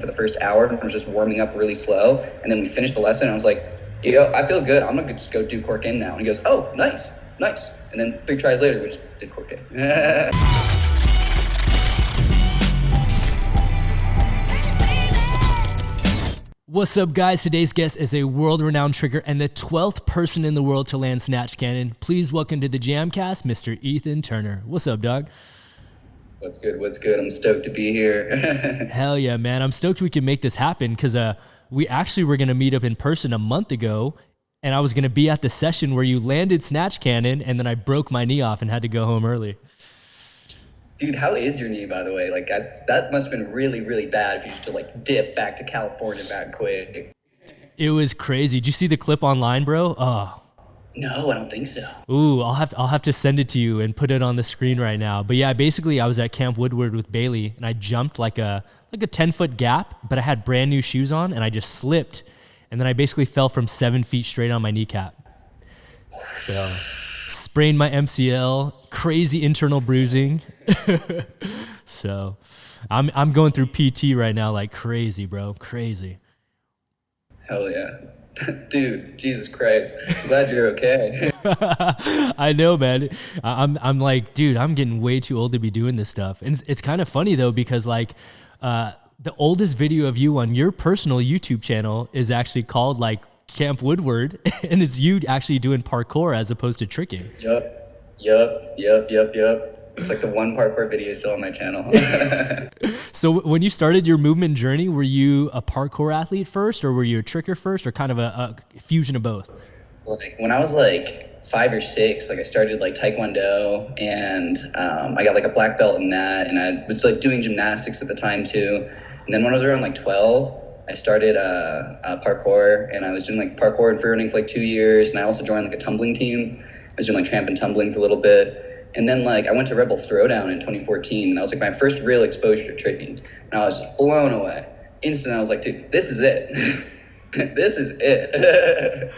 for the first hour and was just warming up really slow. And then we finished the lesson and I was like, yo, I feel good. I'm going to just go do cork in now. And he goes, oh, nice. And then 3 tries later, we just did cork in. What's up, guys? Today's guest is a world-renowned tricker and the 12th person in the world to land Snatchcannon. Please welcome to the JAMCast, Mr. Ethan Turner. What's up, dog? What's good? I'm stoked to be here. Hell yeah, man. I'm stoked we can make this happen because we actually were going to meet up in person a month ago, and I was going to be at the session where you landed Snatchcannon, and then I broke my knee off and had to go home early. Dude, how is your knee, by the way? Like, that must have been really, really bad if you used to, like, dip back to California back quick. It was crazy. Did you see the clip online, bro? Oh. No, I don't think so. Ooh, I'll have to send it to you and put it on the screen right now. But yeah, basically I was at Camp Woodward with Bailey and I jumped like a 10-foot gap, but I had brand new shoes on and I just slipped. And then I basically fell from 7 feet straight on my kneecap. So sprained my MCL, crazy internal bruising. So I'm going through PT right now like crazy, bro. Crazy. Hell yeah. Dude, Jesus Christ. I'm glad you're okay. I know, man. I'm like, dude, I'm getting way too old to be doing this stuff. And it's kind of funny though, because like the oldest video of you on your personal YouTube channel is actually called like Camp Woodward, and it's you actually doing parkour as opposed to tricking. Yup. It's like the one parkour video still on my channel. So when you started your movement journey, were you a parkour athlete first, or were you a tricker first, or kind of a fusion of both? Like when I was like 5 or 6, like I started like Taekwondo, and I got like a black belt in that, and I was like doing gymnastics at the time too. And then when I was around like 12, I started parkour, and I was doing like parkour and free running for like 2 years, and I also joined like a tumbling team. I was doing like tramp and tumbling for a little bit. And then like I went to Red Bull Throwdown in 2014, and that was like my first real exposure to tricking. And I was blown away. Instant, I was like, dude, this is it. This is it.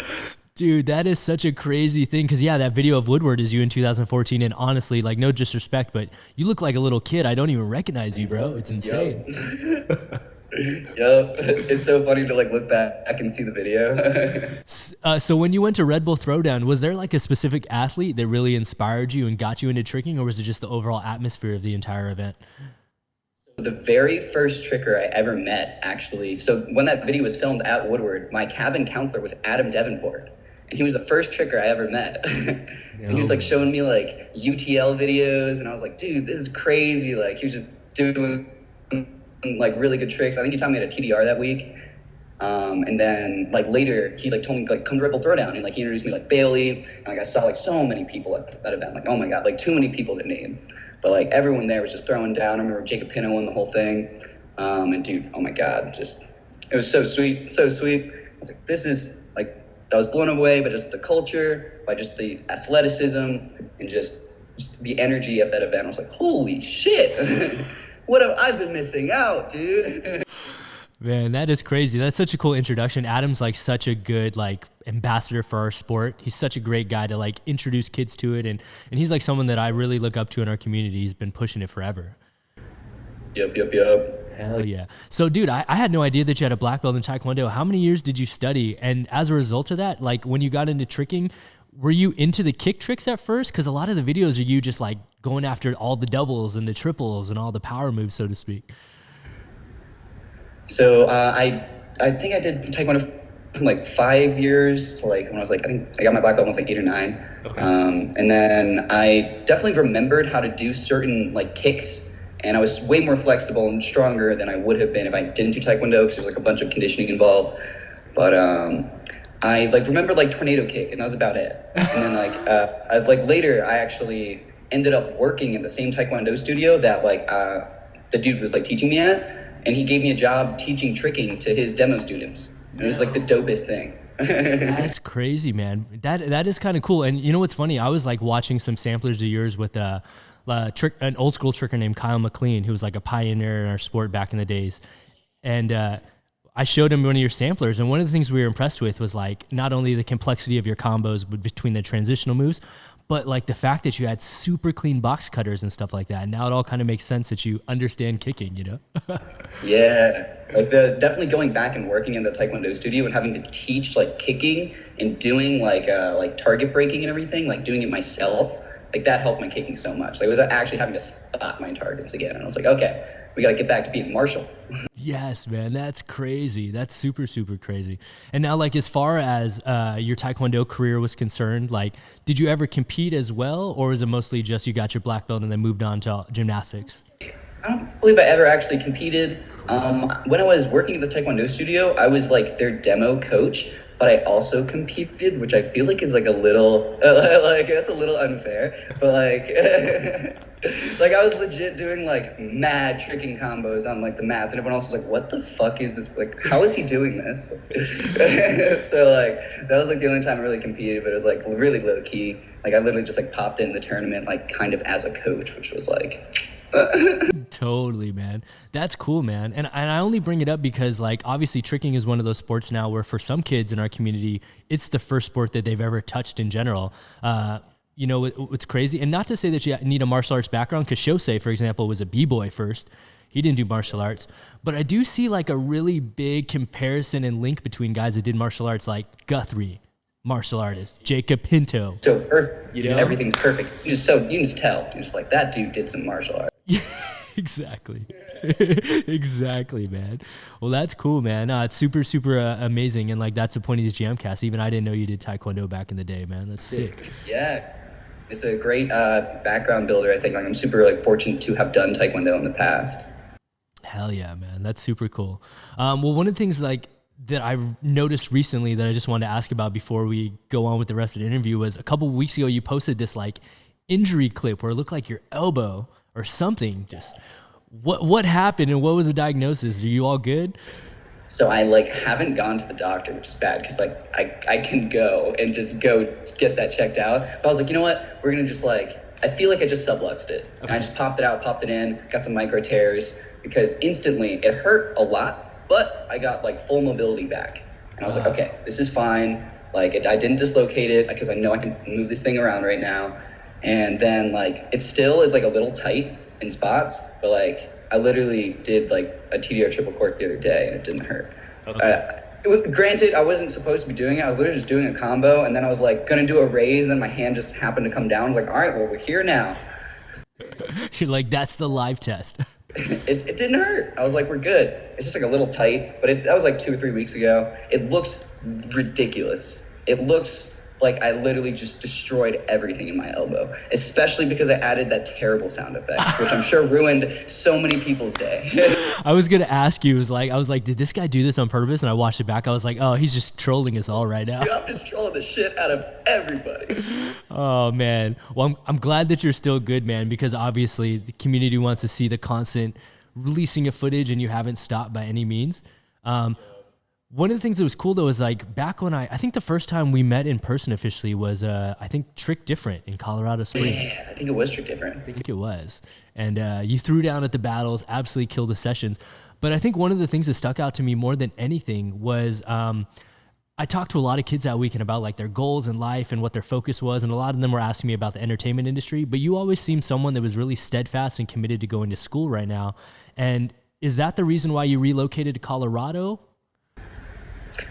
Dude, that is such a crazy thing. Because yeah, that video of Woodward is you in 2014, and honestly, like no disrespect, but you look like a little kid. I don't even recognize you, bro. It's insane. Yep. It's so funny to like look back and see the video. So when you went to Red Bull Throwdown, was there like a specific athlete that really inspired you and got you into tricking, or was it just the overall atmosphere of the entire event? The very first tricker I ever met, actually, so when that video was filmed at Woodward, my cabin counselor was Adam Davenport, and he was the first tricker I ever met. And he was like showing me like UTL videos, and I was like, dude, this is crazy. Like he was just doing like really good tricks. I think he taught me how to TDR that week. And then like later he like told me like come to Red Bull Throwdown, and like he introduced me to like Bailey, and like I saw like so many people at that event. Like, oh my God, like too many people to name. But like everyone there was just throwing down. I remember Jacob Pino won the whole thing. And dude, oh my God, just it was so sweet, so sweet. I was like, this is like, I was blown away by just the culture, by just the athleticism, and just the energy of that event. I was like, holy shit. What have I been missing out, dude? Man, that is crazy. That's such a cool introduction. Adam's like such a good like ambassador for our sport. He's such a great guy to like introduce kids to it, and he's like someone that I really look up to in our community. He's been pushing it forever. Yep. Hell yeah. So dude, I had no idea that you had a black belt in Taekwondo. How many years did you study? And as a result of that, like when you got into tricking, were you into the kick tricks at first? Because a lot of the videos are you just like going after all the doubles and the triples and all the power moves, so to speak. So I think I did Taekwondo from like 5 years to like when I was like, I think I got my black belt when I was like 8 or 9. Okay. And then I definitely remembered how to do certain like kicks, and I was way more flexible and stronger than I would have been if I didn't do Taekwondo, because there's like a bunch of conditioning involved. But I like remember like tornado kick, and that was about it. And then like later I actually ended up working in the same Taekwondo studio that like the dude was like teaching me at, and he gave me a job teaching tricking to his demo students. And it was like the dopest thing. That's crazy, man. That is kind of cool. And you know what's funny? I was like watching some samplers of yours with an old school tricker named Kyle McLean, who was like a pioneer in our sport back in the days. And I showed him one of your samplers, and one of the things we were impressed with was like not only the complexity of your combos between the transitional moves, but like the fact that you had super clean box cutters and stuff like that, now it all kind of makes sense that you understand kicking, you know? Yeah, like definitely going back and working in the Taekwondo studio and having to teach like kicking and doing like target breaking and everything, like doing it myself, like that helped my kicking so much. Like I was actually having to spot my targets again, and I was like, okay, we got to get back to being martial. Yes, man, that's crazy. That's super, super crazy. And now, like, as far as your Taekwondo career was concerned, like, did you ever compete as well, or was it mostly just you got your black belt and then moved on to gymnastics? I don't believe I ever actually competed. When I was working at this Taekwondo studio, I was like their demo coach, but I also competed, which I feel like is like a little, like that's a little unfair, but like, like I was legit doing like mad tricking combos on like the mats, and everyone else was like, what the fuck is this? Like, how is he doing this? So like, that was like the only time I really competed, but it was like really low key. Like I literally just like popped in the tournament, like kind of as a coach, which was like, Totally, man. That's cool, man. And I only bring it up because, like, obviously tricking is one of those sports now where for some kids in our community, it's the first sport that they've ever touched in general. You know, it's crazy. And not to say that you need a martial arts background, because Shosei, for example, was a b-boy first. He didn't do martial arts. But I do see, like, a really big comparison and link between guys that did martial arts, like Guthrie, martial artist, Jacob Pinto. So perfect. You know? Everything's perfect. You can just tell. You're just like, that dude did some martial arts. Yeah, exactly. Exactly, man. Well, that's cool, man. It's super, super amazing. And like, that's the point of these JAMCasts. Even I didn't know you did Taekwondo back in the day, man. That's sick. Yeah. It's a great background builder, I think. Like, I'm super like fortunate to have done Taekwondo in the past. Hell yeah, man. That's super cool. Well, one of the things like that I've noticed recently that I just wanted to ask about before we go on with the rest of the interview was a couple of weeks ago, you posted this like injury clip where it looked like your elbow or something. Just what happened and what was the diagnosis? Are you all good? So I like haven't gone to the doctor, which is bad because like I can go and just go get that checked out. But I was like, you know what? We're gonna just like, I feel like I just subluxed it. Okay. And I just popped it out, popped it in, got some micro tears because instantly it hurt a lot, but I got like full mobility back. And I was like, okay, this is fine. Like I didn't dislocate it because I know I can move this thing around right now. And then like it still is like a little tight in spots, but like I literally did like a TDR triple cork the other day and it didn't hurt. Okay. Granted, I wasn't supposed to be doing it. I was literally just doing a combo, and then I was like gonna do a raise, and then my hand just happened to come down. I was like, all right, well, we're here now. You're like, that's the live test. It didn't hurt. I was like, we're good. It's just like a little tight, but that was like 2 or 3 weeks ago. It looks ridiculous. It looks like I literally just destroyed everything in my elbow, especially because I added that terrible sound effect, which I'm sure ruined so many people's day. I was going to ask you, I was like, did this guy do this on purpose? And I watched it back. I was like, oh, he's just trolling us all right now. Dude, I'm just trolling the shit out of everybody. Oh, man. Well, I'm glad that you're still good, man, because obviously the community wants to see the constant releasing of footage and you haven't stopped by any means. One of the things that was cool though is like back when I think the first time we met in person officially was I think Trick Different in Colorado Springs. Yeah, I think it was Trick Different. I think it was. And you threw down at the battles, absolutely killed the sessions. But I think one of the things that stuck out to me more than anything was I talked to a lot of kids that weekend about like their goals in life and what their focus was, and a lot of them were asking me about the entertainment industry. But you always seemed someone that was really steadfast and committed to going to school right now. And is that the reason why you relocated to Colorado?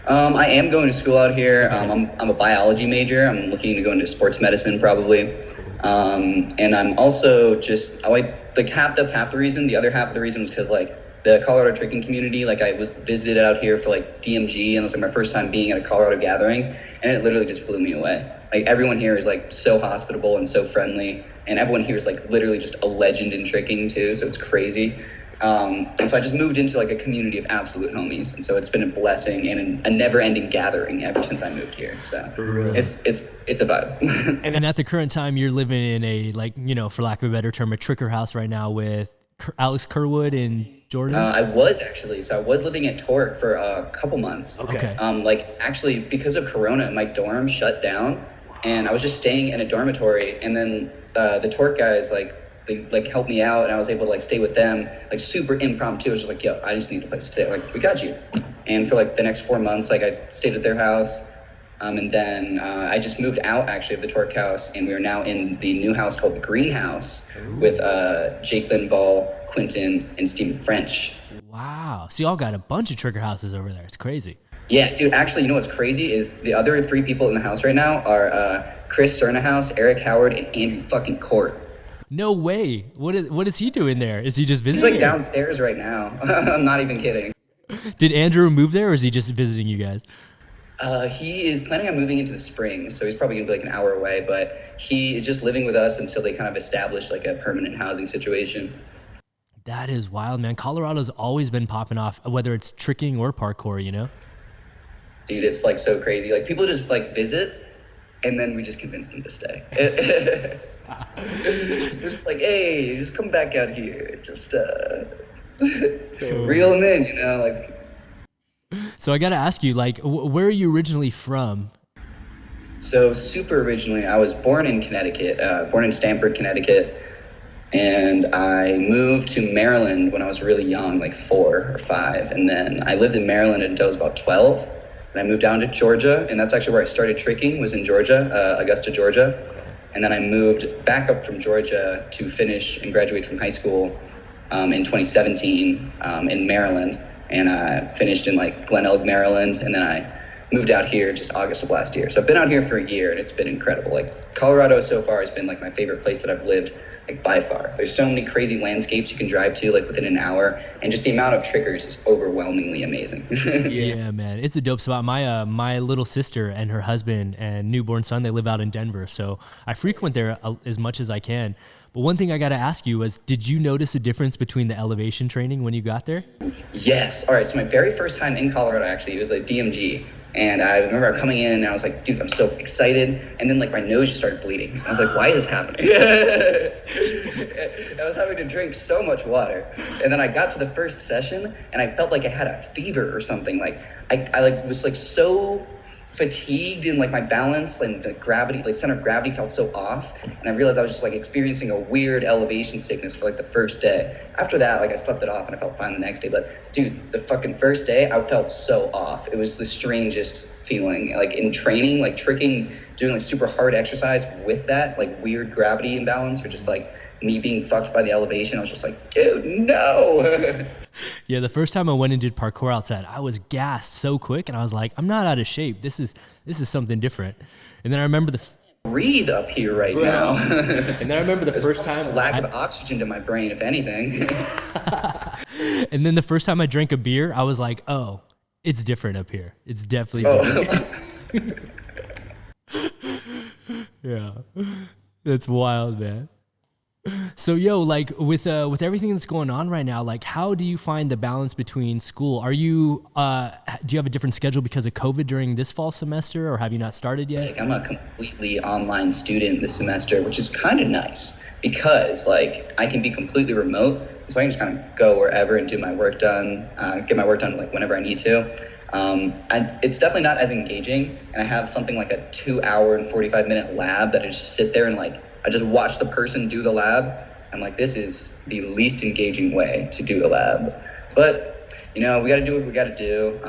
I am going to school out here. I'm a biology major. I'm looking to go into sports medicine probably. And I'm also just, I like that's half the reason. The other half of the reason was because like the Colorado tricking community, like I visited out here for like DMG, and it was like my first time being at a Colorado gathering, and it literally just blew me away. Like everyone here is like so hospitable and so friendly, and everyone here is like literally just a legend in tricking too, so it's crazy. And so I just moved into like a community of absolute homies, and so it's been a blessing and a never-ending gathering ever since I moved here. So it's a vibe. And at the current time, you're living in a, like, you know, for lack of a better term, a tricker house right now with Alex Kerwood and Jordan. I was living at Torque for a couple months. Okay. Like actually because of Corona, my dorm shut down, and I was just staying in a dormitory, and then the Torque guys they like helped me out, and I was able to like stay with them, like super impromptu. It was just like, yo, I just need a place to stay. Like, we got you. And for like the next 4 months, like I stayed at their house, And then I just moved out actually of the Torque House, and we are now in the new house called the Greenhouse with Jake Linval, Quentin, and Stephen French. Wow. So y'all got a bunch of trigger houses over there. It's crazy. Yeah, dude, actually, you know what's crazy is the other 3 people in the house right now are Chris Cernahouse, Eric Howard, and Andrew fucking Court. No way. What is he doing there? Is he just He's visiting? like downstairs right now. I'm not even kidding. Did Andrew move there, or is he just visiting you guys? He is planning on moving into the spring, so he's probably gonna be like an hour away, but he is just living with us until they kind of establish like a permanent housing situation. That is wild, man. Colorado's always been popping off, whether it's tricking or parkour, you know? Dude, it's like so crazy. Like people just like visit, and then we just convince them to stay. They're just like, hey, just come back out here. Just reel them in, you know, like. So I got to ask you, like, where are you originally from? So super originally, I was born in Connecticut, born in Stamford, Connecticut. And I moved to Maryland when I was really young, like 4 or 5. And then I lived in Maryland until I was about 12. And I moved down to Georgia. And that's actually where I started tricking, was in Georgia, Augusta, Georgia. And then I moved back up from Georgia to finish and graduate from high school in 2017 in Maryland. And I finished in like Glen Elg, Maryland. And then I moved out here just August of last year. So I've been out here for a year, and it's been incredible. Like Colorado so far has been like my favorite place that I've lived, like by far. There's so many crazy landscapes you can drive to like within an hour, and just the amount of triggers is overwhelmingly amazing. Yeah, man, it's a dope spot. My little sister and her husband and newborn son, they live out in Denver, so I frequent there as much as I can. But one thing I got to ask you was, did you notice a difference between the elevation training when you got there? Yes. All right. So my very first time in Colorado, actually, it was at DMG. And I remember coming in and I was like, dude, I'm so excited. And then like my nose just started bleeding. I was like, why is this happening? I was having to drink so much water. And then I got to the first session and I felt like I had a fever or something. Like I like was like so fatigued, and like my balance and the gravity, like center of gravity felt so off. And I realized I was just like experiencing a weird elevation sickness for like the first day. After that, like I slept it off and I felt fine the next day. But dude, the fucking first day I felt so off. It was the strangest feeling, like in training, like tricking, doing like super hard exercise with that like weird gravity imbalance, or just like me being fucked by the elevation. I was just like, dude, no. Yeah, the first time I went and did parkour outside, I was gassed so quick, and I was like, I'm not out of shape. This is something different. And then I remember Read up here right now. And then I remember the first time lack of oxygen to my brain, if anything. And then the first time I drank a beer, I was like, oh, it's different up here. It's definitely different. Yeah, that's wild, man. So yo, like with everything that's going on right now, like how do you find the balance between school? Are you do you have a different schedule because of COVID during this fall semester, or have you not started yet? Like I'm a completely online student this semester, which is kind of nice because like I can be completely remote, so I can just kind of go wherever and do my work done, get my work done like whenever I need to. It's definitely not as engaging, and I have something like a 2-hour and 45-minute lab that I just sit there and like I just watch the person do the lab. I'm like, this is the least engaging way to do the lab. But, you know, we got to do what we got to do.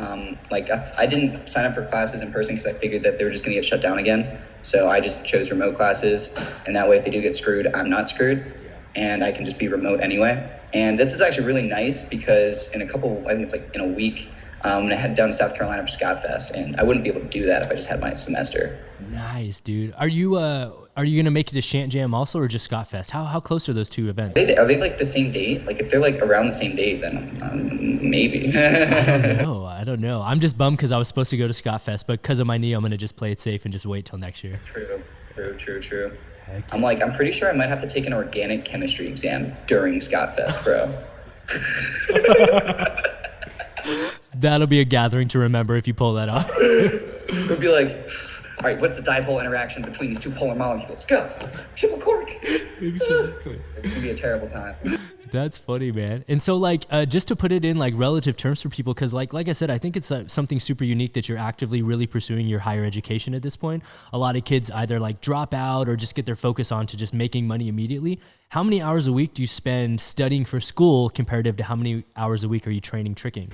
Like, I didn't sign up for classes in person because I figured that they were just going to get shut down again. So I just chose remote classes. And that way, if they do get screwed, I'm not screwed. And I can just be remote anyway. And this is actually really nice because I think it's like in a week, I'm going to head down to South Carolina for Scott Fest. And I wouldn't be able to do that if I just had my semester. Nice, dude. Are you going to make it to Shant Jam also, or just Scott Fest? How close are those two events? Are they like the same date? Like if they're like around the same date, then maybe. I don't know. I'm just bummed because I was supposed to go to Scott Fest, but because of my knee, I'm going to just play it safe and just wait till next year. True. I'm pretty sure I might have to take an organic chemistry exam during Scott Fest, bro. That'll be a gathering to remember if you pull that off. It would be like, all right, what's the dipole interaction between these two polar molecules? Go, triple cork. Exactly. It's gonna be a terrible time. That's funny, man. And so, like, just to put it in like relative terms for people, because like I said, I think it's something super unique that you're actively really pursuing your higher education at this point. A lot of kids either like drop out or just get their focus on to just making money immediately. How many hours a week do you spend studying for school comparative to how many hours a week are you training tricking?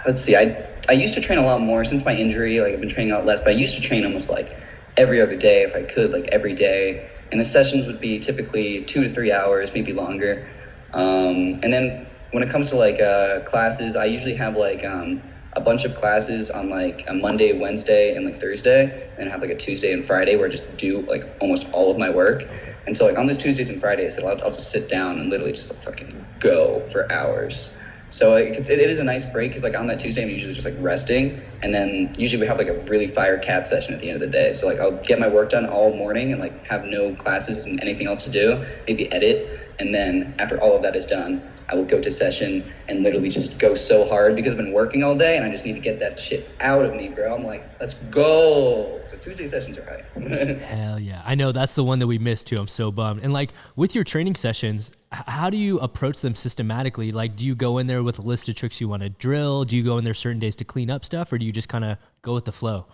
let's see, I used to train a lot more since my injury. Like I've been training a lot less, but I used to train almost like every other day if I could, like every day. And the sessions would be typically 2 to 3 hours, maybe longer. And then when it comes to like classes, I usually have like a bunch of classes on like a Monday, Wednesday, and like Thursday, and have like a Tuesday and Friday where I just do like almost all of my work. And so like on those Tuesdays and Fridays, I'll just sit down and literally just like fucking go for hours. So it is a nice break because like on that Tuesday I'm usually just like resting, and then usually we have like a really fire cat session at the end of the day. So like I'll get my work done all morning and like have no classes and anything else to do, maybe edit, and then after all of that is done, I will go to session and literally just go so hard because I've been working all day and I just need to get that shit out of me, bro. I'm like, let's go. So Tuesday sessions are hype. Hell yeah. I know that's the one that we missed too. I'm so bummed. And like with your training sessions, how do you approach them systematically? Like, do you go in there with a list of tricks you want to drill? Do you go in there certain days to clean up stuff, or do you just kind of go with the flow?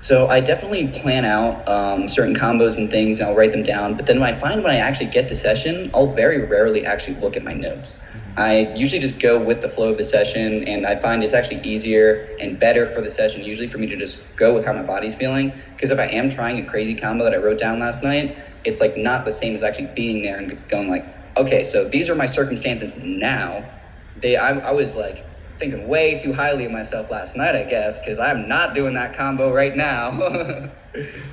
So I definitely plan out certain combos and things, and I'll write them down. But then when I actually get to session, I'll very rarely actually look at my notes. I usually just go with the flow of the session, and I find it's actually easier and better for the session usually for me to just go with how my body's feeling. Because if I am trying a crazy combo that I wrote down last night, it's like not the same as actually being there and going like, okay, so these are my circumstances now. I was like thinking way too highly of myself last night, I guess, because I'm not doing that combo right now.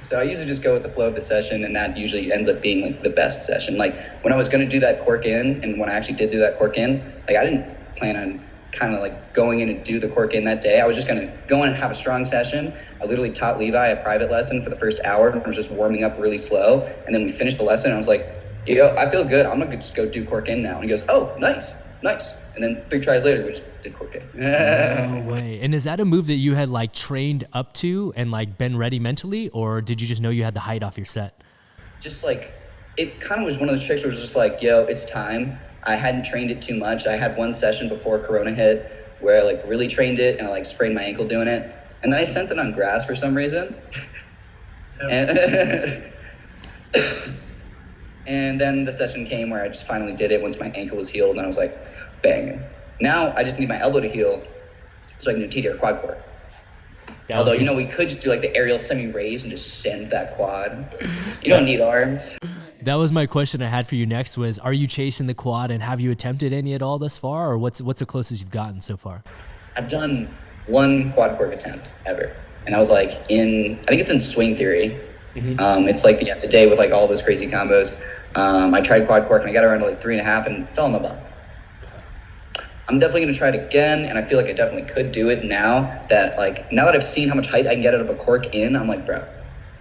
So I usually just go with the flow of the session, and that usually ends up being like the best session. Like when I was going to do that cork in, and when I actually did do that cork in, like I didn't plan on kind of like going in and do the cork in that day. I was just going to go in and have a strong session. I literally taught Levi a private lesson for the first hour, and I was just warming up really slow. And then we finished the lesson, and I was like, yo, I feel good. I'm going to just go do cork in now. And he goes, oh, nice. And then 3 tries later, we just did cork in. No way. And is that a move that you had like trained up to and like been ready mentally, or did you just know you had the height off your set? Just like, it kind of was one of those tricks where it was just like, yo, it's time. I hadn't trained it too much. I had one session before Corona hit where I like really trained it, and I like sprained my ankle doing it. And then I sent it on grass for some reason. And then the session came where I just finally did it once my ankle was healed, and I was like, bang. Now I just need my elbow to heal so I can do TDR quad core. Although, you know, we could just do like the aerial semi-raise and just send that quad. You don't need arms. That was my question I had for you next was, are you chasing the quad, and have you attempted any at all thus far, or what's the closest you've gotten so far? I've done one quad cork attempt ever. And I was like I think it's in Swing Theory. Mm-hmm. It's like the day with like all those crazy combos. I tried quad cork and I got around to like 3.5 and fell in my bum. I'm definitely going to try it again, and I feel like I definitely could do it now that I've seen how much height I can get out of a cork in. I'm like, bro,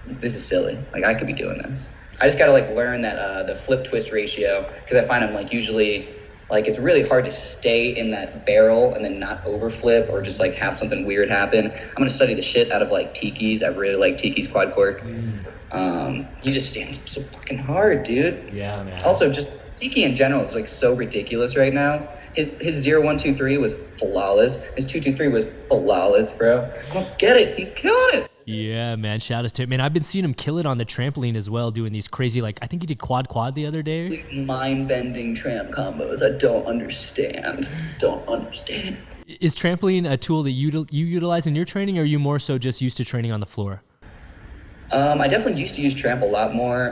this is silly. Like, I could be doing this. I just got to like learn that the flip twist ratio, because I find I'm like usually like it's really hard to stay in that barrel and then not overflip or just like have something weird happen. I'm going to study the shit out of like Tiki's. I really like Tiki's quad cork. He just stands up so fucking hard, dude. Yeah, man. Also, just Tiki in general is like so ridiculous right now. His 0-1-2-3 was flawless. His 2-2-3 was flawless, bro. I don't get it. He's killing it. Yeah, man. Shout out to him. Man, I've been seeing him kill it on the trampoline as well, doing these crazy, like, I think he did quad the other day. Mind-bending tramp combos. I don't understand. Is trampoline a tool that you utilize in your training, or are you more so just used to training on the floor? I definitely used to use tramp a lot more.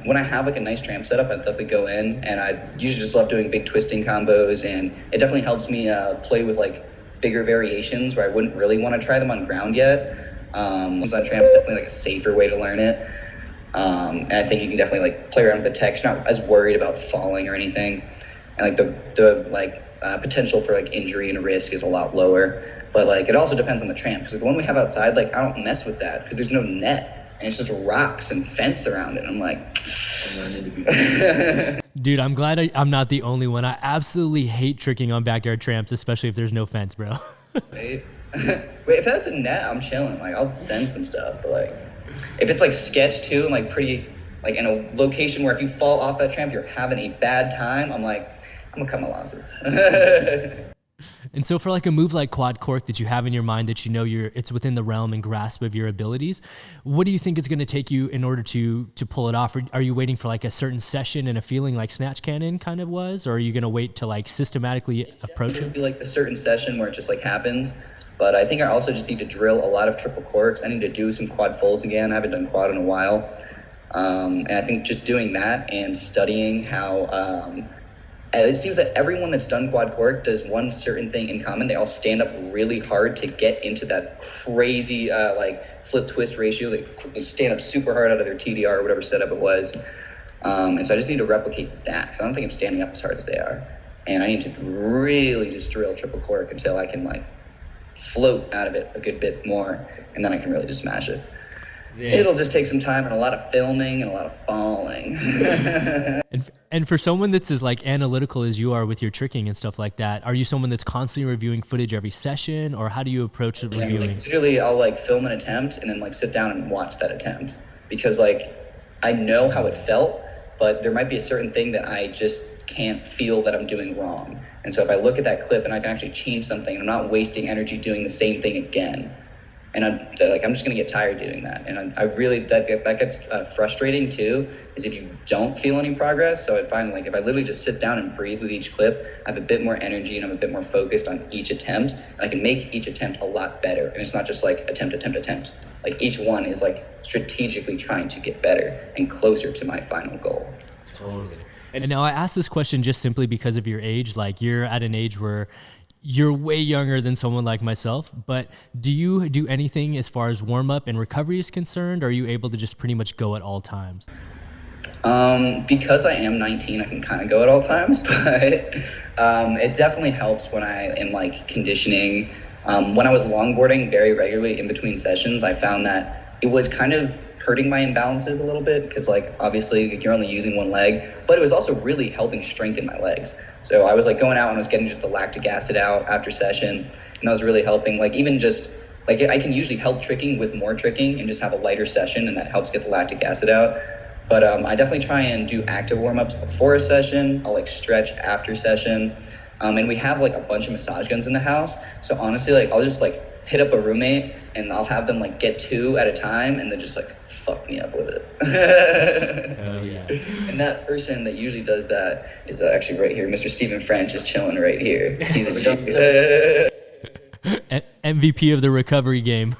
When I have like a nice tramp setup, I definitely go in, and I usually just love doing big twisting combos, and it definitely helps me play with like bigger variations where I wouldn't really want to try them on ground yet. On tramp is definitely like a safer way to learn it, and I think you can definitely like play around with the tech. You're not as worried about falling or anything, and like the potential for like injury and risk is a lot lower. But like it also depends on the tramp, because like, the one we have outside, like I don't mess with that because there's no net. And it's just rocks and fence around it. I'm like, dude, I'm glad I'm not the only one. I absolutely hate tricking on backyard tramps, especially if there's no fence, bro. Wait, if that's a net, I'm chilling. Like, I'll send some stuff. But like, if it's like sketch too, and like pretty, like in a location where if you fall off that tramp, you're having a bad time. I'm like, I'm gonna cut my losses. And so for like a move like quad cork that you have in your mind that you know it's within the realm and grasp of your abilities, what do you think it's going to take you in order to pull it off? Or are you waiting for like a certain session and a feeling like Snatchcannon kind of was? Or are you going to wait to like systematically approach it? It would be like the certain session where it just like happens. But I think I also just need to drill a lot of triple corks. I need to do some quad folds again. I haven't done quad in a while. And I think just doing that and studying how it seems that everyone that's done quad cork does one certain thing in common. They all stand up really hard to get into that crazy like flip twist ratio. They stand up super hard out of their TDR or whatever setup it was. And so I just need to replicate that because I don't think I'm standing up as hard as they are. And I need to really just drill triple cork until I can like float out of it a good bit more, and then I can really just smash it. Yeah. It'll just take some time and a lot of filming and a lot of falling. And for someone that's as like analytical as you are with your tricking and stuff like that, are you someone that's constantly reviewing footage every session, or how do you approach it reviewing? Like, literally, I'll like film an attempt and then like sit down and watch that attempt because like I know how it felt, but there might be a certain thing that I just can't feel that I'm doing wrong. And so if I look at that clip and I can actually change something, I'm not wasting energy doing the same thing again. And I'm just going to get tired doing that. And I really, that gets frustrating too, is if you don't feel any progress. So I find like if I literally just sit down and breathe with each clip, I have a bit more energy and I'm a bit more focused on each attempt. And I can make each attempt a lot better. And it's not just like attempt. Like each one is like strategically trying to get better and closer to my final goal. Totally. And now I ask this question just simply because of your age. Like you're at an age where you're way younger than someone like myself, but do you do anything as far as warm up and recovery is concerned? Or are you able to just pretty much go at all times? Because I am 19, I can kind of go at all times, but it definitely helps when I am like conditioning. When I was longboarding very regularly in between sessions, I found that it was kind of hurting my imbalances a little bit because like obviously you're only using one leg, but it was also really helping strengthen my legs. So I was like going out and I was getting just the lactic acid out after session, and that was really helping. Like even just like I can usually help tricking with more tricking and just have a lighter session, and that helps get the lactic acid out. But I definitely try and do active warm-ups before a session. I'll like stretch after session. And we have like a bunch of massage guns in the house. So honestly, like I'll just like hit up a roommate and I'll have them like get 2 at a time and then just like fuck me up with it. Hell yeah. And that person that usually does that is actually right here. Mr. Stephen French is chilling right here. He's a MVP of the recovery game.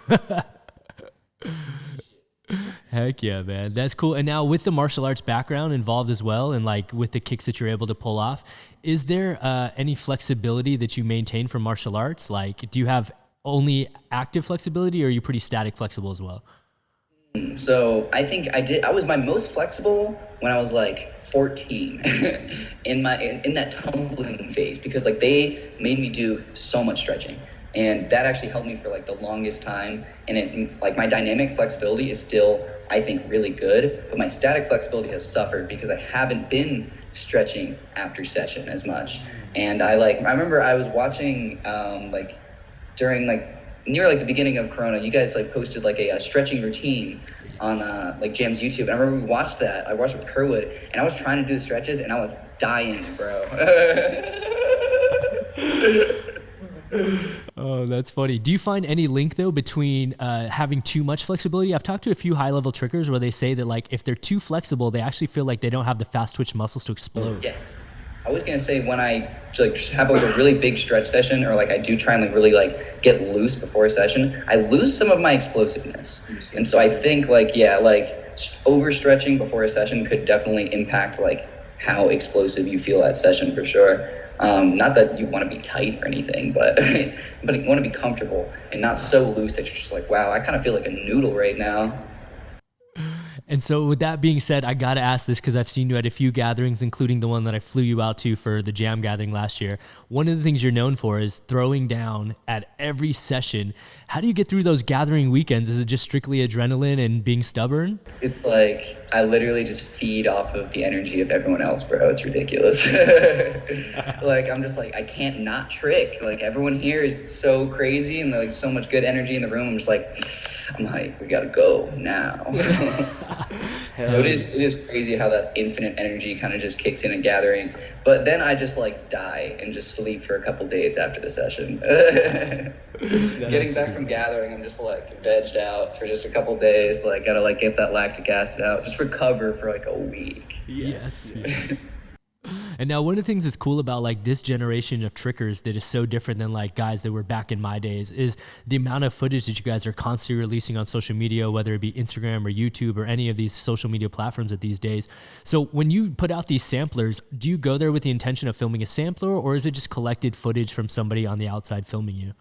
Heck yeah, man. That's cool. And now with the martial arts background involved as well, and like with the kicks that you're able to pull off, is there any flexibility that you maintain for martial arts? Like, do you have only active flexibility, or are you pretty static flexible as well? So I think I was my most flexible when I was like 14 in that tumbling phase, because like they made me do so much stretching. And that actually helped me for like the longest time. And it like my dynamic flexibility is still, I think, really good, but my static flexibility has suffered because I haven't been stretching after session as much. And I remember I was watching like during like near like the beginning of Corona, you guys like posted like a stretching routine on like Jam's YouTube. And I remember we watched that. I watched it with Kerwood, and I was trying to do the stretches and I was dying, bro. Oh, that's funny. Do you find any link though between having too much flexibility? I've talked to a few high-level trickers where they say that like if they're too flexible, they actually feel like they don't have the fast twitch muscles to explode. Yes. I was gonna say when I like have like a really big stretch session, or like I do try and like really like get loose before a session, I lose some of my explosiveness. And so I think like overstretching before a session could definitely impact like how explosive you feel that session for sure. Not that you want to be tight or anything, but you want to be comfortable and not so loose that you're just like, wow, I kind of feel like a noodle right now. And so with that being said, I got to ask this because I've seen you at a few gatherings, including the one that I flew you out to for the Jam gathering last year. One of the things you're known for is throwing down at every session. How do you get through those gathering weekends? Is it just strictly adrenaline and being stubborn? It's like I literally just feed off of the energy of everyone else, bro. It's ridiculous. Like I'm just like, I can't not trick. Like everyone here is so crazy and like so much good energy in the room. I'm just like, I'm like, we gotta go now. So it is crazy how that infinite energy kind of just kicks in gathering. But then I just like die and just sleep for a couple days after the session. Getting back from gathering, I'm just like vegged out for just a couple days. Like gotta like get that lactic acid out, just recover for like a week. Yes. And now one of the things that's cool about like this generation of trickers that is so different than like guys that were back in my days is the amount of footage that you guys are constantly releasing on social media, whether it be Instagram or YouTube or any of these social media platforms at these days. So when you put out these samplers, do you go there with the intention of filming a sampler, or is it just collected footage from somebody on the outside filming you?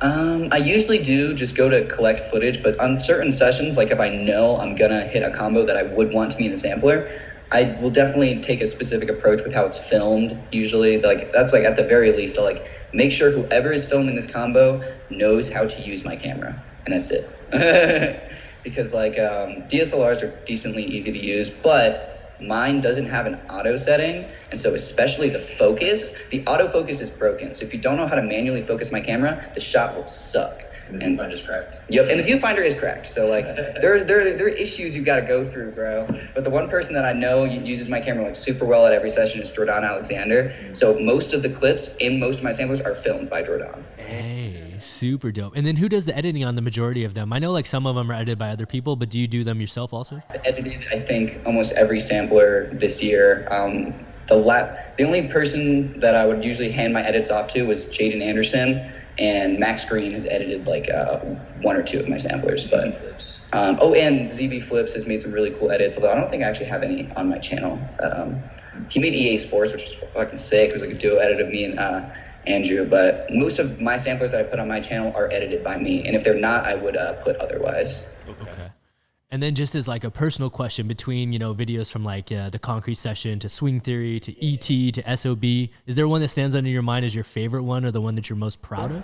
I usually do just go to collect footage, but on certain sessions, like if I know I'm gonna hit a combo that I would want to be in a sampler, I will definitely take a specific approach with how it's filmed. Usually, like that's like at the very least, I'll like make sure whoever is filming this combo knows how to use my camera, and that's it. Because like DSLRs are decently easy to use, but mine doesn't have an auto setting, and so especially the autofocus is broken. So if you don't know how to manually focus my camera, the shot will suck. And the viewfinder's cracked. Yep, and the viewfinder is cracked. So like there are issues you got to go through, bro. But the one person that I know uses my camera like super well at every session is Jordan Alexander. So most of the clips in most of my samplers are filmed by Jordan. Hey, super dope. And then who does the editing on the majority of them? I know like some of them are edited by other people, but do you do them yourself also? I edited, I think, almost every sampler this year. The only person that I would usually hand my edits off to was Jaden Anderson. And Max Green has edited like one or two of my samplers. But Flips. and ZB Flips has made some really cool edits, although I don't think I actually have any on my channel. He made EA Sports, which was fucking sick. It was like a duo edit of me and Andrew. But most of my samplers that I put on my channel are edited by me, and if they're not, I would put otherwise. Okay. And then just as like a personal question between, you know, videos from like the Concrete Session to Swing Theory to ET to SOB, is there one that stands out in your mind as your favorite one or the one that you're most proud of?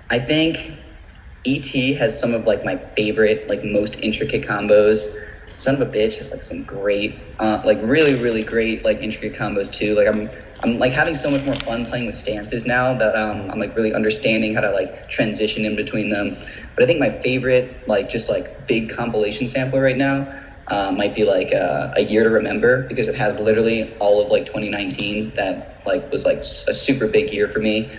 I think ET has some of like my favorite, like most intricate combos. Son of a Bitch has like some great, like really, really great like intricate combos too. Like I'm like having so much more fun playing with stances now that I'm like really understanding how to like transition in between them. But I think my favorite like just like big compilation sampler right now might be like A Year to Remember, because it has literally all of like 2019 that like was like a super big year for me.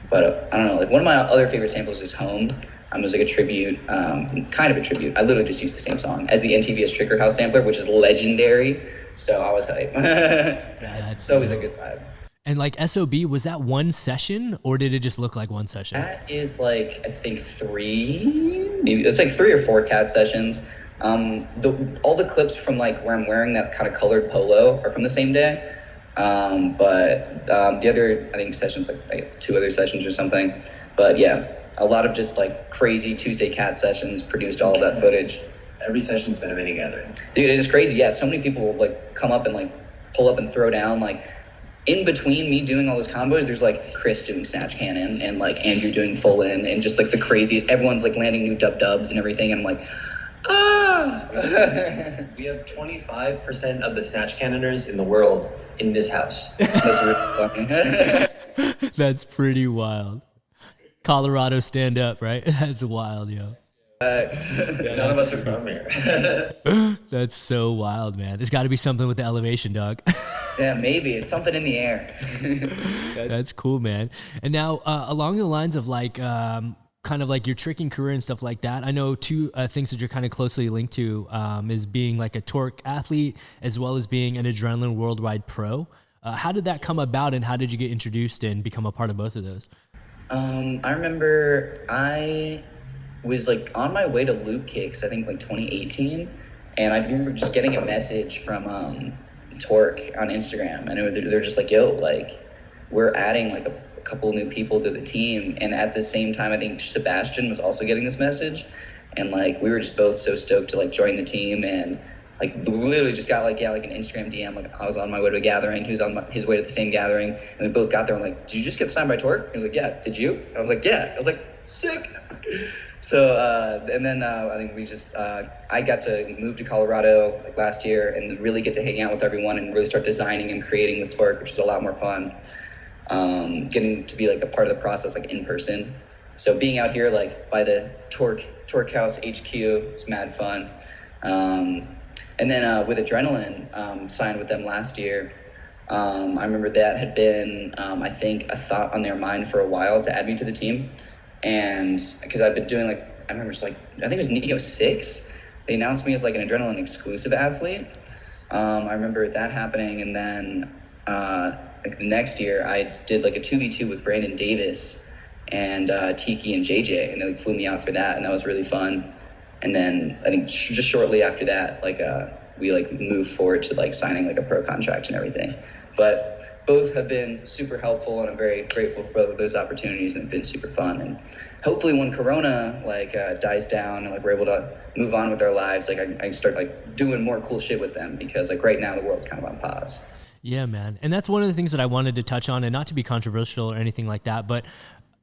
But I don't know, like one of my other favorite samples is Home. It was like a tribute, kind of a tribute. I literally just used the same song as the NTVS Trigger House sampler, which is legendary. So I was hyped. It's always a good vibe. And like SOB, was that one session or did it just look like one session? That is like, I think it's like 3 or 4 CAD sessions. All the clips from like where I'm wearing that kind of colored polo are from the same day. But the other, I think sessions, like 2 other sessions or something. But yeah, a lot of just like crazy Tuesday CAD sessions produced all of that footage. Every session's been a mini gathering. Dude, it is crazy. Yeah, so many people will like come up and like pull up and throw down. Like in between me doing all those combos, there's like Chris doing Snatchcannon and like Andrew doing full in, and just like the crazy, everyone's like landing new dubs and everything. And I'm like, We have 25% of the Snatchcannoners in the world in this house. That's really funny. That's pretty wild. Colorado, stand up, right? That's wild, yo. None of us are from here. That's so wild, man. There's got to be something with the elevation, dog. Yeah, maybe it's something in the air. That's cool, man. And now along the lines of like kind of like your tricking career and stuff like that, I know 2 things that you're kind of closely linked to is being like a torque athlete as well as being an adrenaline worldwide pro. How did that come about, and how did you get introduced and become a part of both of those? I remember I was like on my way to Loop Kicks, I think like 2018, and I remember just getting a message from Torque on Instagram, and they're just like, yo, like we're adding like a couple new people to the team. And at the same time, I think Sebastian was also getting this message, and like we were just both so stoked to like join the team. And like literally just got like an Instagram DM. Like I was on my way to a gathering, he was on his way to the same gathering, and we both got there and like, did you just get signed by Torque? He was like, yeah. Did you? I was like, yeah. I was like, sick. So and then I think we just I got to move to Colorado like last year and really get to hang out with everyone and really start designing and creating with Torque, which is a lot more fun. Getting to be like a part of the process like in person. So being out here like by the Torque House HQ is mad fun. And then with Adrenaline, signed with them last year. I remember that had been, I think, a thought on their mind for a while to add me to the team. And because I've been doing like, I remember just like, I think it was Neo 6. They announced me as like an Adrenaline exclusive athlete. I remember that happening. And then like the next year I did like a 2v2 with Brandon Davis and Tiki and JJ, and they like, flew me out for that, and that was really fun. And then I think just shortly after that, like we like moved forward to like signing like a pro contract and everything. But both have been super helpful, and I'm very grateful for both of those opportunities, and it's been super fun. And hopefully when Corona like dies down and like we're able to move on with our lives, like I start like doing more cool shit with them, because like right now the world's kind of on pause. Yeah, man. And that's one of the things that I wanted to touch on, and not to be controversial or anything like that, but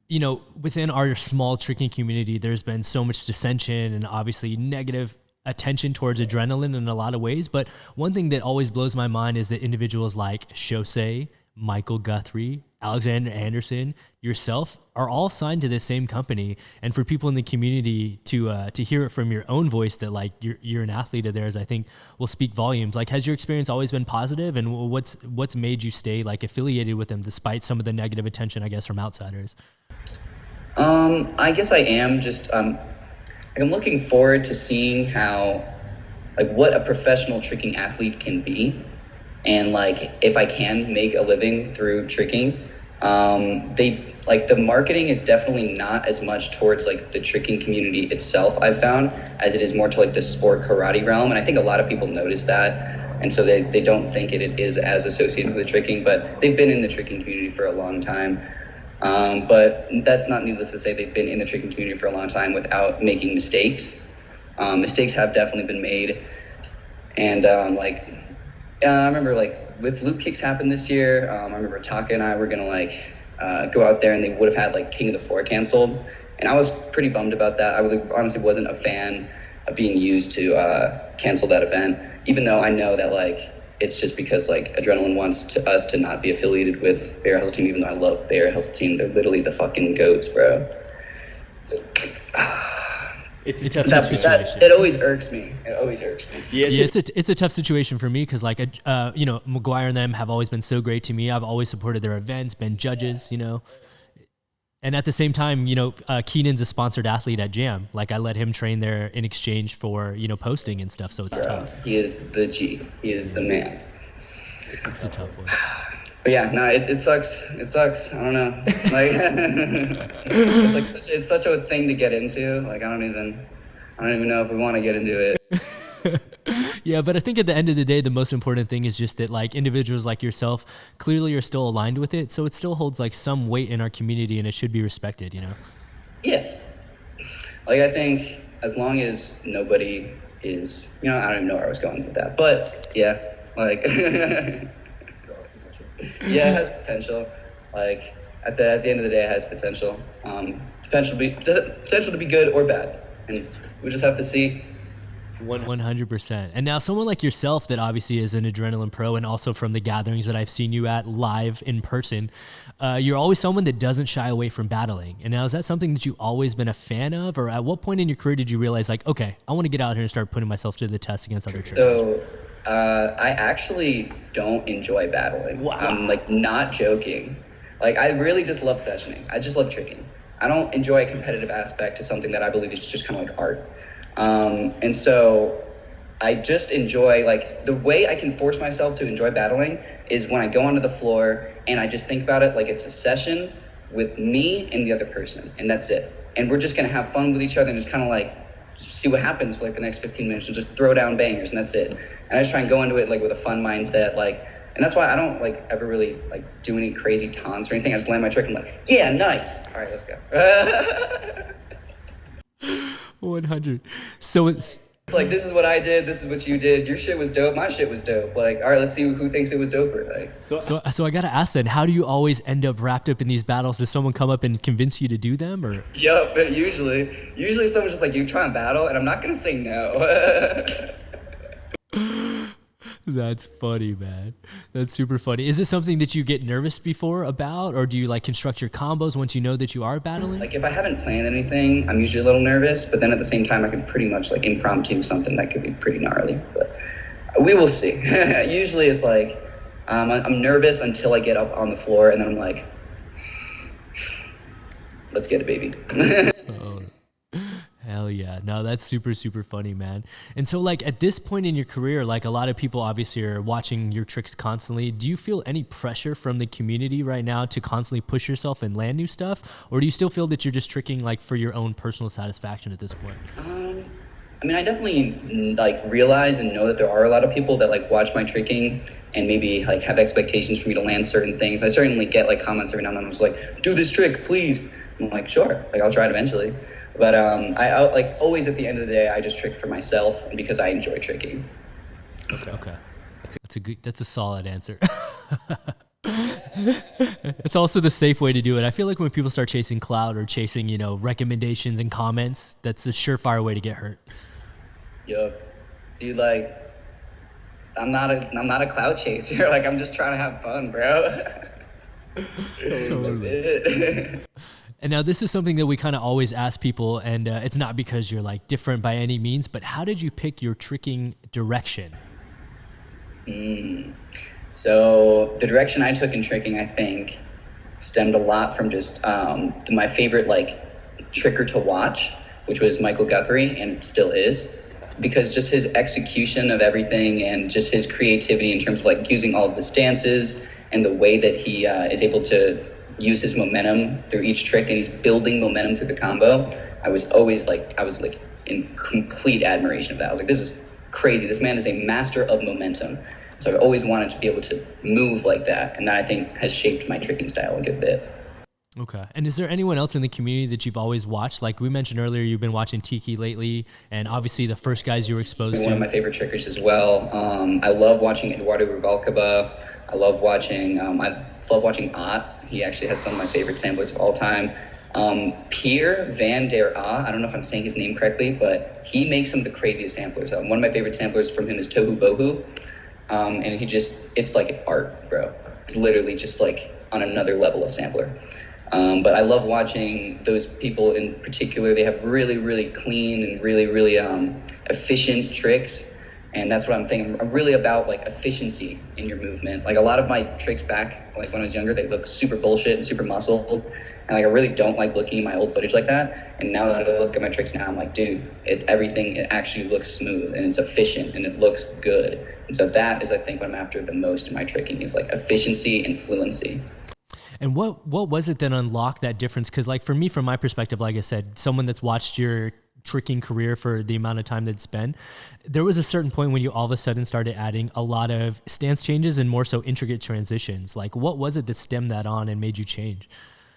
you know, within our small tricking community, there's been so much dissension and obviously negative attention towards Adrenaline in a lot of ways. But one thing that always blows my mind is that individuals like Shosei, Michael Guthrie, Alexander Anderson, yourself are all signed to the same company. And for people in the community to hear it from your own voice that like you're an athlete of theirs, I think will speak volumes. Like, has your experience always been positive, and what's made you stay like affiliated with them despite some of the negative attention, I guess, from outsiders? I guess I am just I'm looking forward to seeing how like what a professional tricking athlete can be, and like if I can make a living through tricking. They like the marketing is definitely not as much towards like the tricking community itself, I've found, as it is more to like the sport karate realm, and I think a lot of people notice that, and so they don't think it is as associated with the tricking, but they've been in the tricking community for a long time. But that's not needless to say they've been in the tricking community for a long time without making mistakes. Mistakes have definitely been made. And I remember like with loop kicks happened this year. I remember Taka and I were going to like go out there, and they would have had like King of the Floor canceled. And I was pretty bummed about that. I really honestly wasn't a fan of being used to cancel that event, even though I know that like it's just because like Adrenaline wants us to not be affiliated with Bear Hustle Team, even though I love Bear Hustle Team. They're literally the fucking goats, bro. It's a tough situation. It always irks me. Yeah, it's a tough situation for me because like you know, McGuire and them have always been so great to me. I've always supported their events, been judges, you know. And at the same time, you know, Keenan's a sponsored athlete at Jam. Like I let him train there in exchange for, you know, posting and stuff. So it's tough. He is the G. He is the man. It's a tough one. But yeah, no, it sucks. It sucks. I don't know. Like it's like it's such a thing to get into. Like I don't even know if we want to get into it. Yeah, but I think at the end of the day, the most important thing is just that like individuals like yourself clearly are still aligned with it. So it still holds like some weight in our community, and it should be respected, you know? Yeah. Like I think as long as nobody is, you know, I don't even know where I was going with that, but yeah, like yeah, it has potential. Like at the end of the day, it has potential. Potential to be good or bad, and we just have to see. 100%. And now someone like yourself that obviously is an Adrenaline pro, and also from the gatherings that I've seen you at live in person, you're always someone that doesn't shy away from battling. And now is that something that you've always been a fan of, or at what point in your career did you realize like, okay, I want to get out here and start putting myself to the test against other trickers? So I actually don't enjoy battling. Wow. I'm like not joking. Like I really just love sessioning. I just love tricking. I don't enjoy a competitive aspect to something that I believe is just kind of like art. And so I just enjoy, like, the way I can force myself to enjoy battling is when I go onto the floor and I just think about it like it's a session with me and the other person, and that's it. And we're just going to have fun with each other and just kind of like see what happens for like the next 15 minutes and just throw down bangers, and that's it. And I just try and go into it like with a fun mindset, like, and that's why I don't like ever really like do any crazy taunts or anything. I just land my trick and I'm like, yeah, nice. All right, let's go. 100. So it's like, this is what I did, this is what you did, your shit was dope, my shit was dope. Like, all right, let's see who thinks it was doper. Like, so I gotta ask then, how do you always end up wrapped up in these battles? Does someone come up and convince you to do them, or? Yep, usually someone's just like, you try and battle, and I'm not gonna say no. That's funny, man. That's super funny. Is it something that you get nervous before about, or do you like construct your combos once you know that you are battling? Like if I haven't planned anything, I'm usually a little nervous, but then at the same time, I can pretty much like impromptu something that could be pretty gnarly. But we will see. Usually it's like I'm nervous until I get up on the floor, and then I'm like, let's get it, baby. Oh, hell yeah. No, that's super, super funny, man. And so like at this point in your career, like a lot of people obviously are watching your tricks constantly. Do you feel any pressure from the community right now to constantly push yourself and land new stuff? Or do you still feel that you're just tricking like for your own personal satisfaction at this point? I mean, I definitely like realize and know that there are a lot of people that like watch my tricking and maybe like have expectations for me to land certain things. I certainly get like comments every now and then. I was like, do this trick, please. I'm like, sure, like I'll try it eventually. But I like always at the end of the day, I just trick for myself and because I enjoy tricking. Okay. That's a solid answer. It's also the safe way to do it. I feel like when people start chasing clout or chasing, you know, recommendations and comments, that's a surefire way to get hurt. Yup. Dude, like, I'm not a clout chaser. Like, I'm just trying to have fun, bro. That's it. And now this is something that we kind of always ask people, and it's not because you're like different by any means, but how did you pick your tricking direction? So the direction I took in tricking, I think, stemmed a lot from just my favorite like tricker to watch, which was Michael Guthrie, and still is, because just his execution of everything and just his creativity in terms of like using all of the stances and the way that he is able to use his momentum through each trick, and he's building momentum through the combo. I was in complete admiration of that. I was like, this is crazy. This man is a master of momentum. So I've always wanted to be able to move like that, and that I think has shaped my tricking style a good bit. Okay. And is there anyone else in the community that you've always watched? Like we mentioned earlier, you've been watching Tiki lately, and obviously the first guys you were exposed to. One of my favorite trickers as well. I love watching Eduardo Ruvalcaba. I love watching Ott. He actually has some of my favorite samplers of all time. Pierre Van der A, I don't know if I'm saying his name correctly, but he makes some of the craziest samplers. One of my favorite samplers from him is Tohu Bohu. And it's like art, bro. It's literally just like on another level of sampler. But I love watching those people in particular. They have really, really clean and really, really efficient tricks. And that's what I'm thinking. I'm really about like efficiency in your movement. Like a lot of my tricks back, like when I was younger, they look super bullshit and super muscled. And like I really don't like looking at my old footage like that. And now that I look at my tricks now, I'm like, dude, it actually looks smooth and it's efficient and it looks good. And so that is, I think, what I'm after the most in my tricking is like efficiency and fluency. And what was it that unlocked that difference? Because like for me, from my perspective, like I said, someone that's watched your tricking career for the amount of time that it's been, there was a certain point when you all of a sudden started adding a lot of stance changes and more so intricate transitions. Like what was it that stemmed that on and made you change?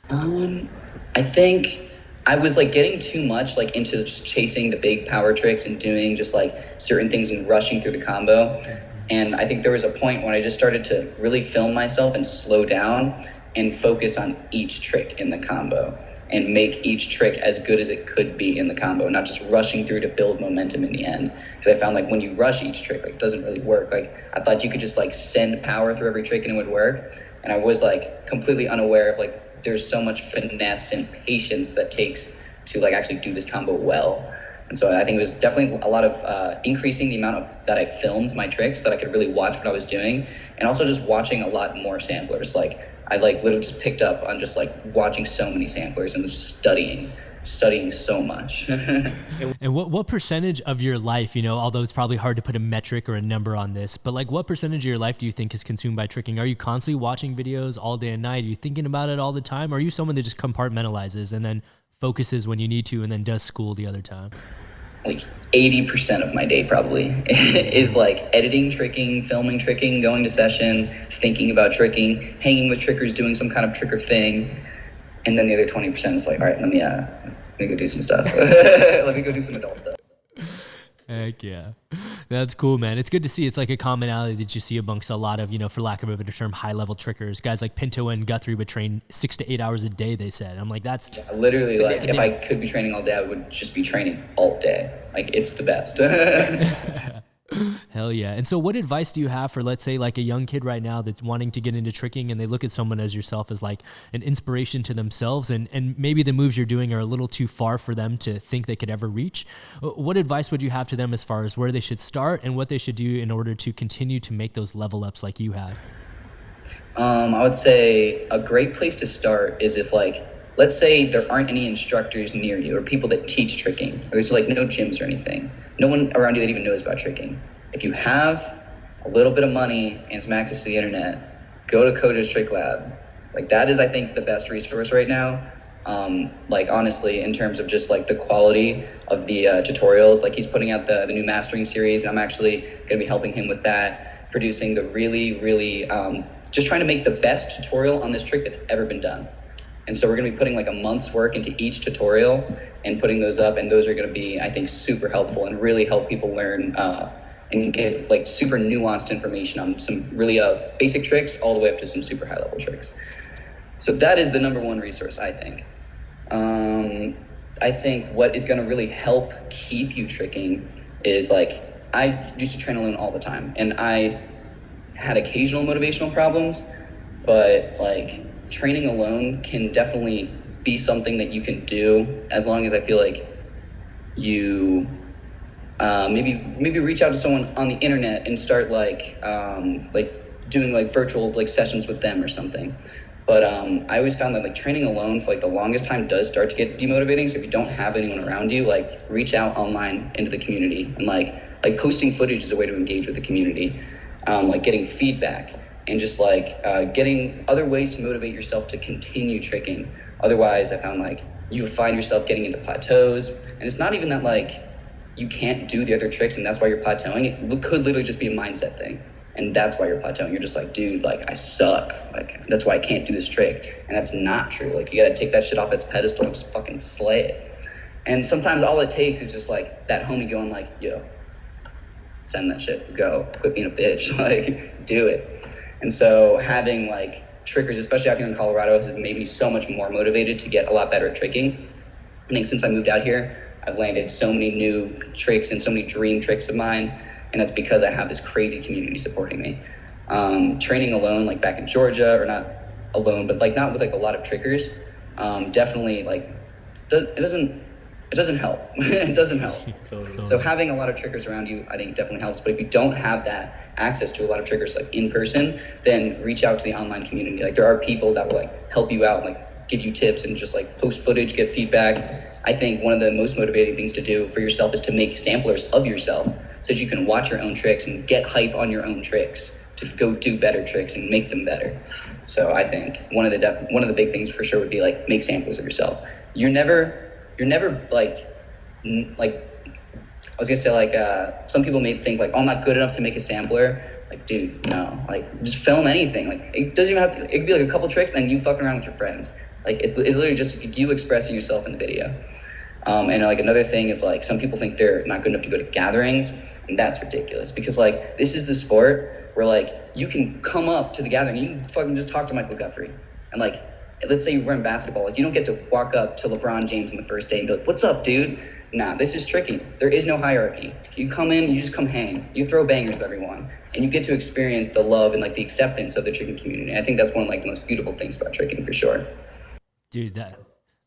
I think I was like getting too much like into just chasing the big power tricks and doing just like certain things and rushing through the combo. And I think there was a point when I just started to really film myself and slow down and focus on each trick in the combo and make each trick as good as it could be in the combo, not just rushing through to build momentum in the end. Because I found like when you rush each trick, like, it doesn't really work. Like I thought you could just like send power through every trick and it would work. And I was like completely unaware of like there's so much finesse and patience that takes to like actually do this combo well. And so I think it was definitely a lot of increasing the amount that I filmed my tricks, that I could really watch what I was doing, and also just watching a lot more samplers. Like I like literally just picked up on just like watching so many samplers and just studying so much. And what percentage of your life, you know, although it's probably hard to put a metric or a number on this, but like what percentage of your life do you think is consumed by tricking? Are you constantly watching videos all day and night? Are you thinking about it all the time? Or are you someone that just compartmentalizes and then focuses when you need to and then does school the other time? Like 80% of my day probably is like editing tricking, filming tricking, going to session, thinking about tricking, hanging with trickers, doing some kind of tricker thing. And then the other 20% is like, all right, let me go do some stuff. Let me go do some adult stuff. Heck yeah. That's cool, man. It's good to see. It's like a commonality that you see amongst a lot of, you know, for lack of a better term, high level trickers. Guys like Pinto and Guthrie would train 6 to 8 hours a day, they said. I'm like, that's literally like if I could be training all day, I would just be training all day. Like it's the best. Hell yeah. And so what advice do you have for, let's say, like a young kid right now that's wanting to get into tricking and they look at someone as yourself as like an inspiration to themselves, and maybe the moves you're doing are a little too far for them to think they could ever reach? What advice would you have to them as far as where they should start and what they should do in order to continue to make those level ups like you have? I would say a great place to start is if, like, let's say there aren't any instructors near you or people that teach tricking, or there's like no gyms or anything, no one around you that even knows about tricking. If you have a little bit of money and some access to the internet, go to Kojo's Trick Lab. Like, that is, I think, the best resource right now. Like, honestly, in terms of just like the quality of the tutorials, like he's putting out the new mastering series. I'm actually going to be helping him with that, producing the really, just trying to make the best tutorial on this trick that's ever been done. And so we're going to be putting like a month's work into each tutorial and putting those up. And those are going to be, I think, super helpful and really help people learn and get like super nuanced information on some really basic tricks all the way up to some super high level tricks. So that is the number one resource, I think. I think what is going to really help keep you tricking is, like, I used to train alone all the time and I had occasional motivational problems, but like training alone can definitely be something that you can do as long as I feel like you maybe reach out to someone on the internet and start like doing like virtual like sessions with them or something. But I always found that like training alone for like the longest time does start to get demotivating. So if you don't have anyone around you, like reach out online into the community, and like posting footage is a way to engage with the community, like getting feedback and just like getting other ways to motivate yourself to continue tricking. Otherwise, I found like you find yourself getting into plateaus, and it's not even that like you can't do the other tricks and that's why you're plateauing. It could literally just be a mindset thing, and that's why you're plateauing. You're just like, dude, like I suck, like that's why I can't do this trick. And that's not true. Like, you gotta take that shit off its pedestal and just fucking slay it. And sometimes all it takes is just like that homie going like, yo, send that shit, go, quit being a bitch, like do it. And so having like trickers, especially out here in Colorado, has made me so much more motivated to get a lot better at tricking. I think since I moved out here, I've landed so many new tricks and so many dream tricks of mine, and that's because I have this crazy community supporting me. Training alone, like back in Georgia, or not alone, but like not with like a lot of trickers, definitely like it doesn't help. It doesn't help. So having a lot of trickers around you, I think, definitely helps. But if you don't have that access to a lot of trickers like in person, then reach out to the online community. Like, there are people that will like help you out, like give you tips and just like post footage, get feedback. I think one of the most motivating things to do for yourself is to make samplers of yourself so that you can watch your own tricks and get hype on your own tricks to go do better tricks and make them better. So I think one of the big things for sure would be like make samplers of yourself. You're never like I was gonna say like some people may think like, oh, I'm not good enough to make a sampler. Like, dude, no, like just film anything. Like, it doesn't even have to, it could be like a couple tricks and you fucking around with your friends. Like, it's literally just you expressing yourself in the video. And like another thing is like some people think they're not good enough to go to gatherings, and that's ridiculous, because like this is the sport where like you can come up to the gathering, you can fucking just talk to Michael Guthrie, and like let's say you're in basketball, like you don't get to walk up to LeBron James on the first day and be like, what's up, dude? Nah, this is tricking. There is no hierarchy. You come in, you just come hang. You throw bangers with everyone, and you get to experience the love and like the acceptance of the tricking community. And I think that's one of like the most beautiful things about tricking, for sure. Dude,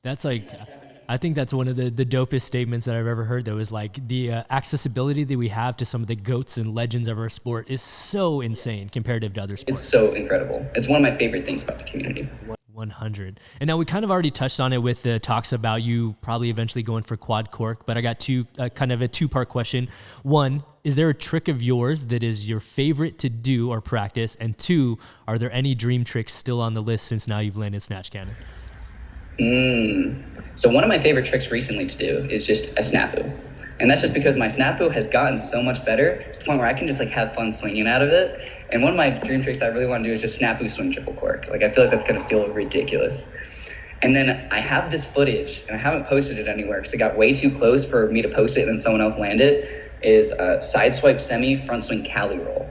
that's like, I think that's one of the dopest statements that I've ever heard, though, is like the accessibility that we have to some of the goats and legends of our sport is so insane comparative to other sports. It's so incredible. It's one of my favorite things about the community. 100. And now we kind of already touched on it with the talks about you probably eventually going for quad cork, but I got kind of a two-part question. One, is there a trick of yours that is your favorite to do or practice? And two, are there any dream tricks still on the list since now you've landed Snatchcannon? So one of my favorite tricks recently to do is just a snapu. And that's just because my snapu has gotten so much better to the point where I can just like have fun swinging out of it. And one of my dream tricks that I really want to do is just snapu swing triple cork. Like, I feel like that's going to feel ridiculous. And then I have this footage, and I haven't posted it anywhere because it got way too close for me to post it and then someone else land it, is a side swipe semi front swing Cali roll.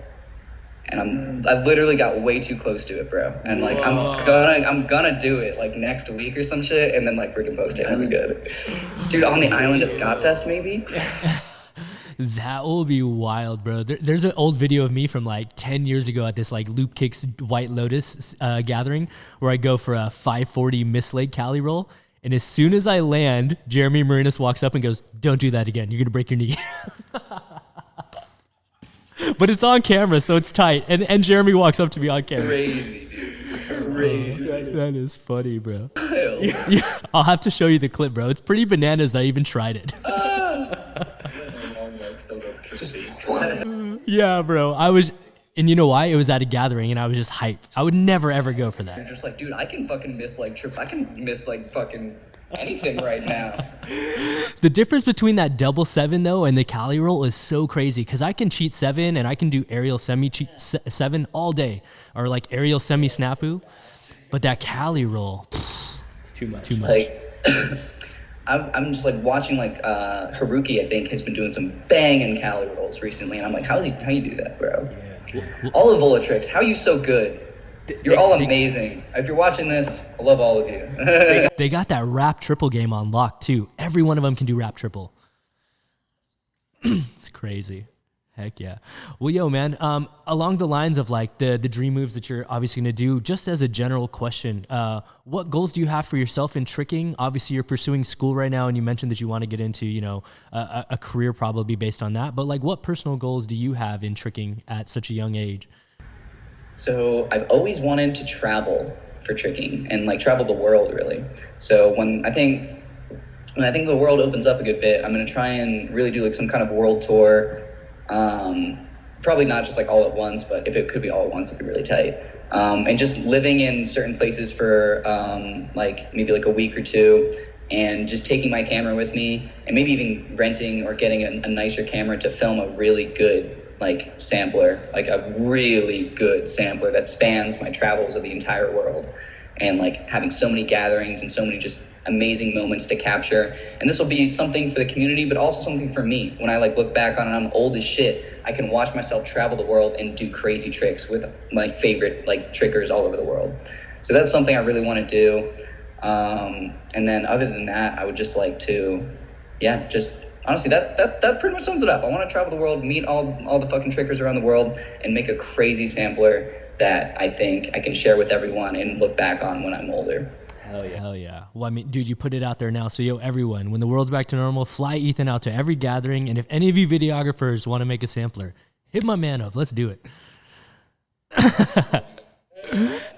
And I literally got way too close to it, bro. And like, I'm gonna do it like next week or some shit, and then like freaking post it. It'll be good. Dude, on the island at Scotfest, maybe? That will be wild, bro. There's an old video of me from like 10 years ago at this like Loop Kicks White Lotus gathering where I go for a 540 misleg Cali roll. And as soon as I land, Jeremy Marinas walks up and goes, "Don't do that again. You're going to break your knee." But it's on camera, so it's tight. And Jeremy walks up to me on camera. Crazy, dude. Crazy. That is funny, bro. Yeah, I'll have to show you the clip, bro. It's pretty bananas that I even tried it. Yeah, bro. And you know why? It was at a gathering, and I was just hyped. I would never, ever go for You're that. just like, dude, I can fucking miss like trips. I can miss like fucking anything right now. The difference between that double 7, though, and the Cali roll is so crazy, because I can cheat 7, and I can do aerial semi-cheat 7 all day, or like aerial semi-snapu. But that Cali roll, It's too much. too much. Like, I'm just like watching like Haruki, I think, has been doing some banging Cali rolls recently, and I'm like, how you do that, bro? All of Volatrix, how are you so good? You're all amazing. If you're watching this, I love all of you. They got that rap triple game on lock, too. Every one of them can do rap triple. It's crazy. Heck yeah. Well, yo, man, along the lines of like the dream moves that you're obviously going to do, just as a general question, what goals do you have for yourself in tricking? Obviously, you're pursuing school right now, and you mentioned that you want to get into, you know, a career probably based on that. But like, what personal goals do you have in tricking at such a young age? So I've always wanted to travel for tricking and like travel the world, really. So when I think the world opens up a good bit, I'm going to try and really do like some kind of world tour. Probably not just like all at once, but if it could be all at once, it'd be really tight. And just living in certain places for like maybe like a week or two, and just taking my camera with me, and maybe even renting or getting a nicer camera to film a really good like sampler, like a really good sampler that spans my travels of the entire world, and like having so many gatherings and so many just amazing moments to capture. And this will be something for the community, but also something for me. When I like look back on it, I'm old as shit, I can watch myself travel the world and do crazy tricks with my favorite like trickers all over the world. So that's something I really want to do. And then other than that, I would just like to, just honestly, that pretty much sums it up. I want to travel the world, meet all the fucking trickers around the world, and make a crazy sampler that I think I can share with everyone and look back on when I'm older. Hell yeah. Hell yeah. Well, I mean, dude, you put it out there now. So, yo, everyone, when the world's back to normal, fly Ethan out to every gathering. And if any of you videographers want to make a sampler, hit my man up. Let's do it.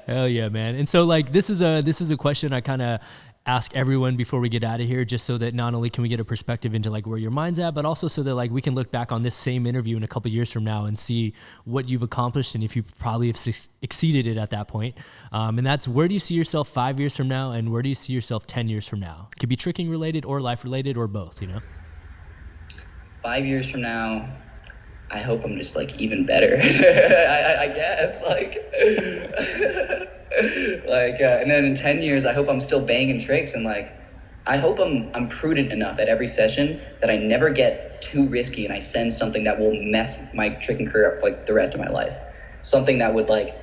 Hell yeah, man. And so, like, this is a question I kind of ask everyone before we get out of here, just so that not only can we get a perspective into like where your mind's at, but also so that like we can look back on this same interview in a couple years from now and see what you've accomplished and if you probably have exceeded it at that point. And that's, where do you see yourself 5 years from now, and where do you see yourself 10 years from now? It could be tricking related or life related or both, you know? 5 years from now, I hope I'm just like even better. I guess and then in 10 years, I hope I'm still banging tricks, and like, I hope I'm prudent enough at every session that I never get too risky and I send something that will mess my tricking career up for like the rest of my life. Something that would like,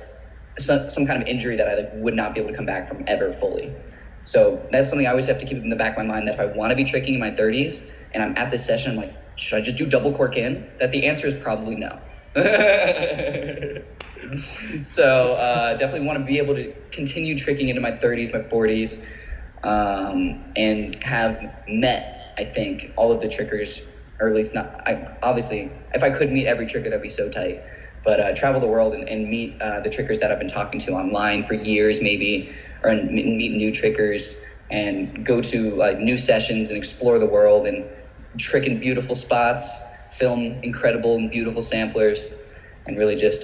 some kind of injury that I like would not be able to come back from ever fully. So that's something I always have to keep in the back of my mind, that if I want to be tricking in my 30s and I'm at this session, I'm like, should I just do double cork in? That the answer is probably no. So definitely want to be able to continue tricking into my 30s, my 40s, and have met, I think, all of the trickers, or at least not, obviously, if I could meet every tricker, that'd be so tight. But travel the world and meet the trickers that I've been talking to online for years maybe, or meet new trickers, and go to like new sessions and explore the world and trick in beautiful spots, film incredible and beautiful samplers, and really just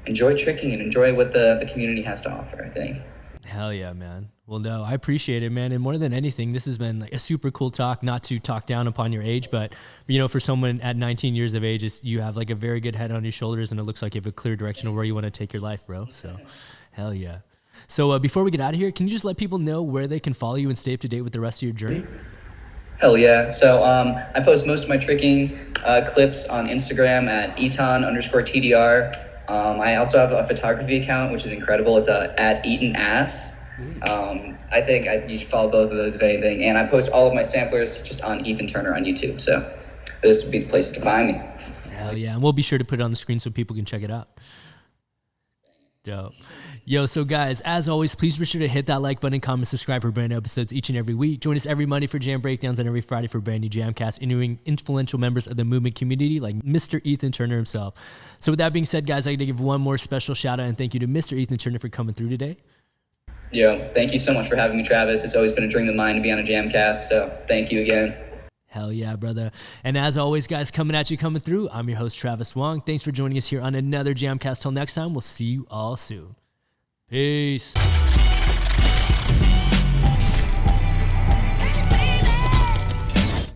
enjoy tricking and enjoy what the community has to offer, I think. Hell yeah, man. Well, no, I appreciate it, man. And more than anything, this has been like a super cool talk, not to talk down upon your age, but, you know, for someone at 19 years of age, you have like a very good head on your shoulders, and it looks like you have a clear direction of where you want to take your life, bro. So hell yeah. So before we get out of here, can you just let people know where they can follow you and stay up to date with the rest of your journey? Hell yeah. So I post most of my tricking clips on Instagram at eton_TDR. I also have a photography account, which is incredible. It's at EatonAss. I think you should follow both of those if anything. And I post all of my samplers just on Ethan Turner on YouTube. So this would be the place to find me. Hell yeah. And we'll be sure to put it on the screen so people can check it out. Dope. Yo, so guys, as always, please be sure to hit that like button, comment, subscribe for brand new episodes each and every week. Join us every Monday for jam breakdowns and every Friday for brand new JAMCast, interviewing influential members of the movement community like Mr. Ethan Turner himself. So with that being said, guys, I got to give one more special shout out and thank you to Mr. Ethan Turner for coming through today. Yo, thank you so much for having me, Travis. It's always been a dream of mine to be on a JAMCast, so thank you again. Hell yeah, brother. And as always, guys, coming at you, coming through, I'm your host, Travis Wong. Thanks for joining us here on another JAMCast. Till next time, we'll see you all soon. Peace.